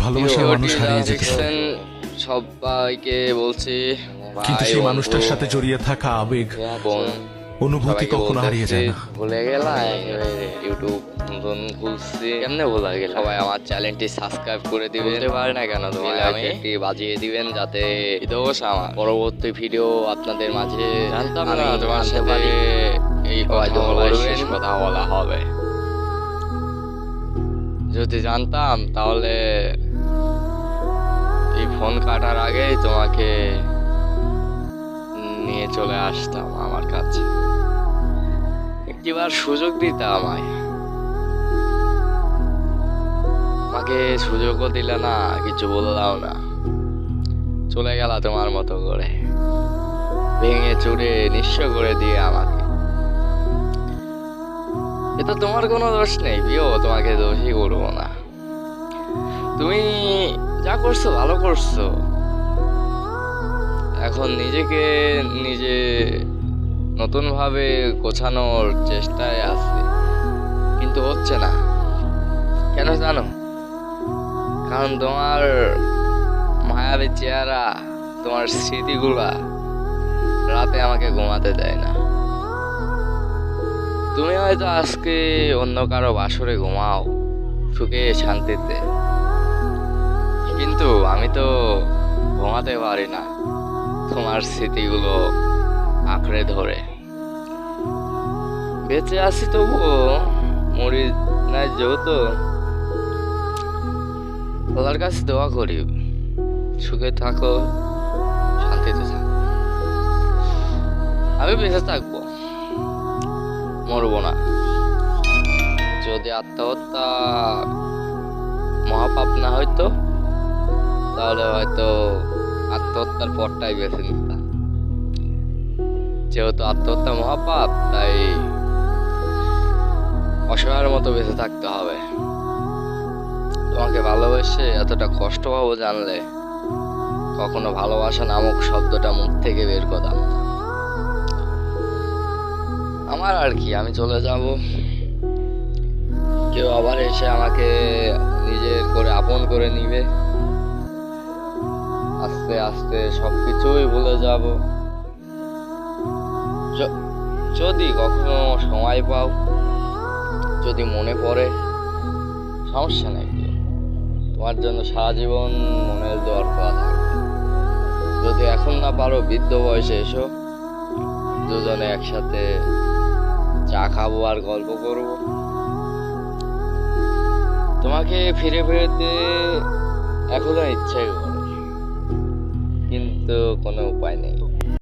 ভালোবাসার মানুষ হারিয়ে যেতে পারে, সবাইকে বলছি কিন্তু সেই মানুষটার সাথে জড়িয়ে থাকা আবেগ, অনুভূতি কখনো হারিয়ে যায় না। ভুলে গেলাম ইউটিউব নতুন খুলছি, কেমনে ভোলা গেল? সবাই আমার চ্যানেলটি সাবস্ক্রাইব করে দিবেন, বলতে পারে না কেন তোমার, আমি বাজিয়ে দিবেন যাতে দোষ আমার পরবর্তী ভিডিও আপনাদের মাঝে জানতাম না তোমার সাথে এই কথা বলা হবে। যদি জানতাম তাহলে এই ফোন কাটার আগেই তোমাকে নিয়ে চলে আসতাম আমার কাছে, একটিবার সুযোগ দিতে আমায়। আমাকে সুযোগও দিলে না, কিছু বললাও না, চলে গেল তোমার মতো করে, ভেঙে চুরে নিঃস্ব করে দিয়ে আমাকে। এটা তোমার কোনো দোষ নেই প্রিয়, তোমাকে দোষই করবো না। তুমি যা করছো ভালো করছো, এখন নিজেকে নিজে নতুন ভাবে গোছানোর চেষ্টায় আছি, কিন্তু হচ্ছে না। কেন জানো? কারণ তোমার মায়াবী চেহারা, তোমার স্মৃতিগুলা রাতে আমাকে ঘুমাতে দেয় না। তুমি হয়তো আজকে অন্য কারো বাসরে ঘুমাও সুখে শান্তিতে, কিন্তু আমি তো ঘুমাতে পারি না তোমার স্মৃতিগুলো আঁকড়ে ধরে। বেঁচে আছি তবুও মরি নাই, যেহেতু আল্লাহর কাছে দোয়া করি সুখে থাকো, শান্তিতে থাকো। আমি বেঁচে থাকবো, মরবো না। যদি আত্মহত্যা মহাপাপ না হইতো তাহলে হয়তো আত্মহত্যার পরটাই বেছে নিতাম। যেহেতু আত্মহত্যা মহাপাপ, তাই অসহায়ের মতো বেঁচে থাকতে হবে। তোমাকে ভালোবেসে এতটা কষ্ট পাবো জানলে কখনো ভালোবাসা নামক শব্দটা মুখ থেকে বের করতাম না। আমার আর কি, আমি চলে যাব, কেউ আবার এসে আমাকে নিজের করে আপন করে নিবে। আস্তে আস্তে সবকিছুই ভুলে যাব। যদি কখনো সময় পাও, যদি মনে পড়ে, সমস্যা নেই, তোমার জন্য সারা জীবন মনের দোয়ার করা থাকবে। যদি এখন না পারো বৃদ্ধ বয়সে এসো, দুজনে একসাথে চা খাবো আর গল্প করব। তোমাকে ফিরে ফিরতে এখনো ইচ্ছে করে, কিন্তু কোনো উপায় নেই।